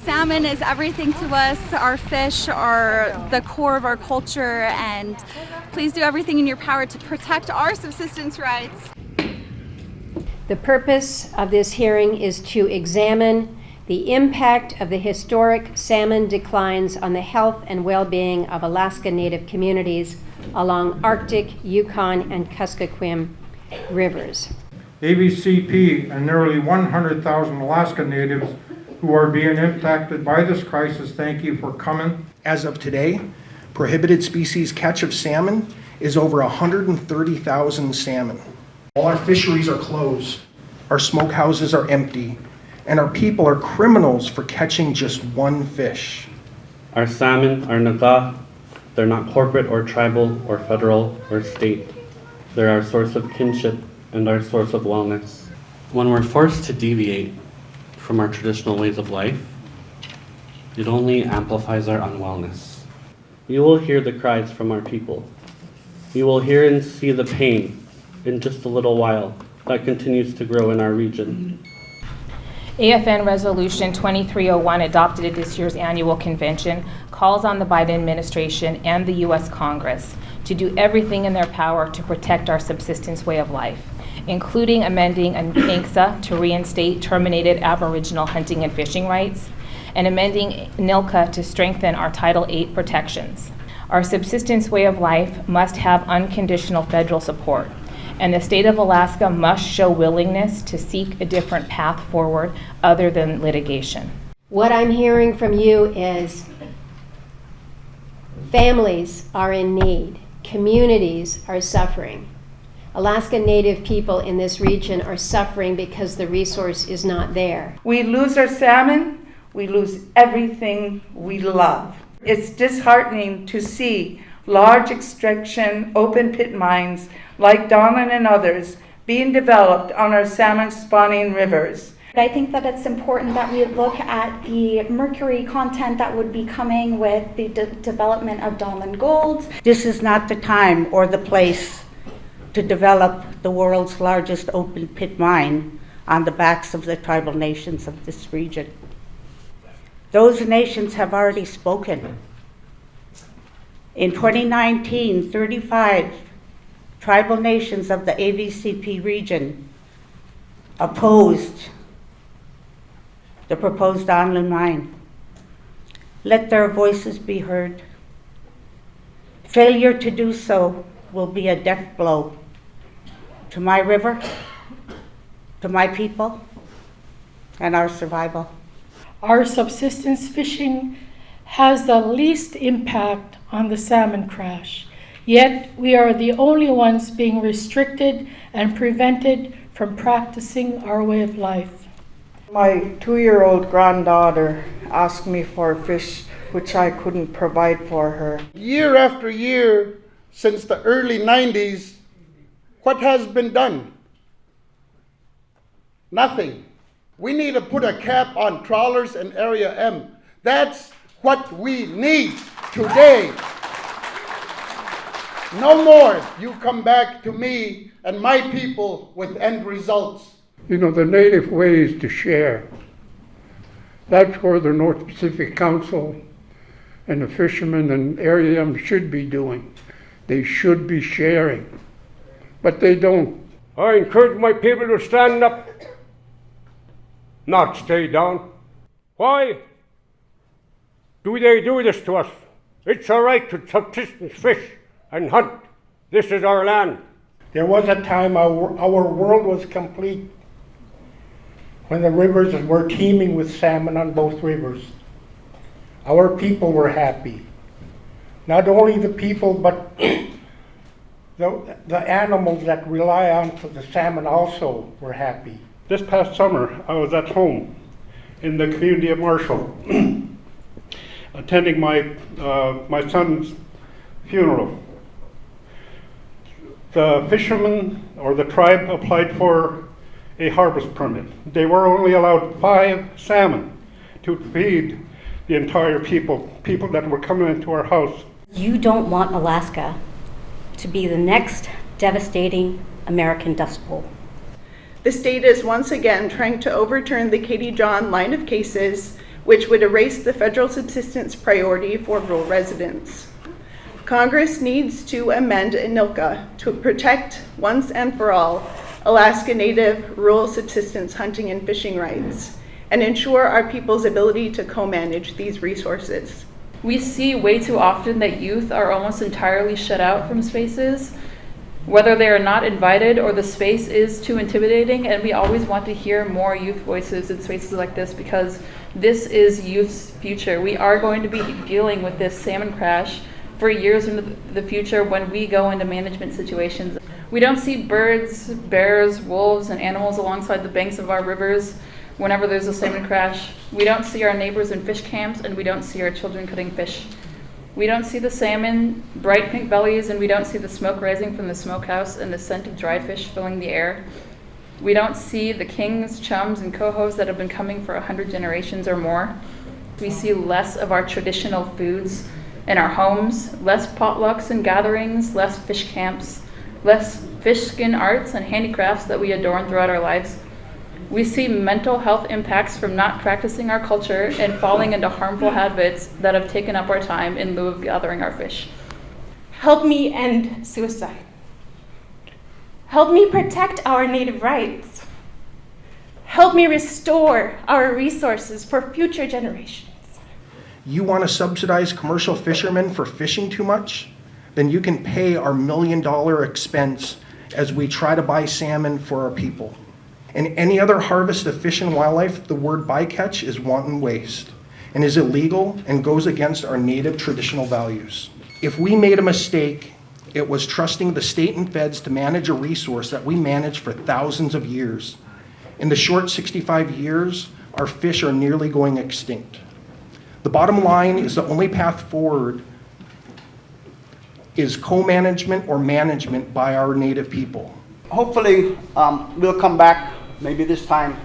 Salmon is everything to us. Our fish are the core of our culture, and please do everything in your power to protect our subsistence rights. The purpose of this hearing is to examine the impact of the historic salmon declines on the health and well-being of Alaska Native communities along Arctic, Yukon, and Kuskokwim Rivers. AVCP and nearly 100,000 Alaska Natives who are being impacted by this crisis, thank you for coming. As of today, prohibited species catch of salmon is over 130,000 salmon. All our fisheries are closed, our smokehouses are empty, and our people are criminals for catching just one fish. Our salmon are naga. They're not corporate or tribal or federal or state. They're our source of kinship and our source of wellness. When we're forced to deviate from our traditional ways of life, it only amplifies our unwellness. You will hear the cries from our people. You will hear and see the pain in just a little while that continues to grow in our region. AFN Resolution 2301, adopted at this year's annual convention, calls on the Biden administration and the U.S. Congress to do everything in their power to protect our subsistence way of life, including amending NAICSA to reinstate terminated Aboriginal hunting and fishing rights, and amending NILCA to strengthen our Title VIII protections. Our subsistence way of life must have unconditional federal support, and the state of Alaska must show willingness to seek a different path forward other than litigation. What I'm hearing from you is families are in need, communities are suffering. Alaska Native people in this region are suffering because the resource is not there. We lose our salmon, we lose everything we love. It's disheartening to see large extraction open pit mines like Donlin and others being developed on our salmon spawning rivers. I think that it's important that we look at the mercury content that would be coming with the development of Donlin Gold. This is not the time or the place to develop the world's largest open pit mine on the backs of the tribal nations of this region. Those nations have already spoken. In 2019, 35 tribal nations of the AVCP region opposed the proposed Donlin mine. Let their voices be heard. Failure to do so will be a death blow to my river, to my people, and our survival. Our subsistence fishing has the least impact on the salmon crash, yet we are the only ones being restricted and prevented from practicing our way of life. My 2-year-old granddaughter asked me for fish which I couldn't provide for her. Year after year, since the early 90s, what has been done? Nothing. We need to put a cap on trawlers in Area M. That's what we need today. No more you come back to me and my people with end results. You know, the native way is to share. That's where the North Pacific Council and the fishermen and Area M should be doing. They should be sharing, but they don't. I encourage my people to stand up, not stay down. Why do they do this to us? It's our right to subsistence fish and hunt. This is our land. There was a time our world was complete when the rivers were teeming with salmon on both rivers. Our people were happy. Not only the people, but the animals that rely on for the salmon also were happy. This past summer, I was at home in the community of Marshall, attending my son's funeral. The fishermen or the tribe applied for a harvest permit. They were only allowed 5 salmon to feed the entire people that were coming into our house. You don't want Alaska to be the next devastating American Dust Bowl. The state is once again trying to overturn the Katie John line of cases which would erase the federal subsistence priority for rural residents. Congress needs to amend ANILCA to protect once and for all Alaska Native rural subsistence hunting and fishing rights and ensure our people's ability to co-manage these resources. We see way too often that youth are almost entirely shut out from spaces, whether they are not invited or the space is too intimidating, and we always want to hear more youth voices in spaces like this because this is youth's future. We are going to be dealing with this salmon crash for years into the future when we go into management situations. We don't see birds, bears, wolves, and animals alongside the banks of our rivers whenever there's a salmon crash. We don't see our neighbors in fish camps, and we don't see our children cutting fish. We don't see the salmon, bright pink bellies, and we don't see the smoke rising from the smokehouse and the scent of dry fish filling the air. We don't see the kings, chums, and cohos that have been coming for 100 generations or more. We see less of our traditional foods in our homes, less potlucks and gatherings, less fish camps, less fish skin arts and handicrafts that we adorn throughout our lives. We see mental health impacts from not practicing our culture and falling into harmful habits that have taken up our time in lieu of gathering our fish. Help me end suicide. Help me protect our native rights. Help me restore our resources for future generations. You want to subsidize commercial fishermen for fishing too much? Then you can pay our $1 million expense as we try to buy salmon for our people. In any other harvest of fish and wildlife, the word bycatch is wanton waste and is illegal and goes against our native traditional values. If we made a mistake, it was trusting the state and feds to manage a resource that we managed for thousands of years. In the short 65 years, our fish are nearly going extinct. The bottom line is the only path forward is co-management or management by our native people. Hopefully, we'll come back maybe this time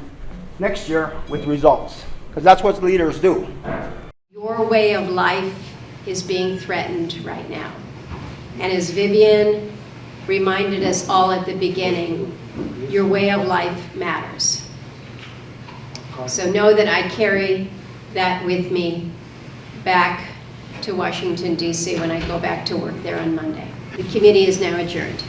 next year with results, because that's what leaders do. Your way of life is being threatened right now. And as Vivian reminded us all at the beginning, your way of life matters. So know that I carry that with me back to Washington, D.C. when I go back to work there on Monday. The committee is now adjourned.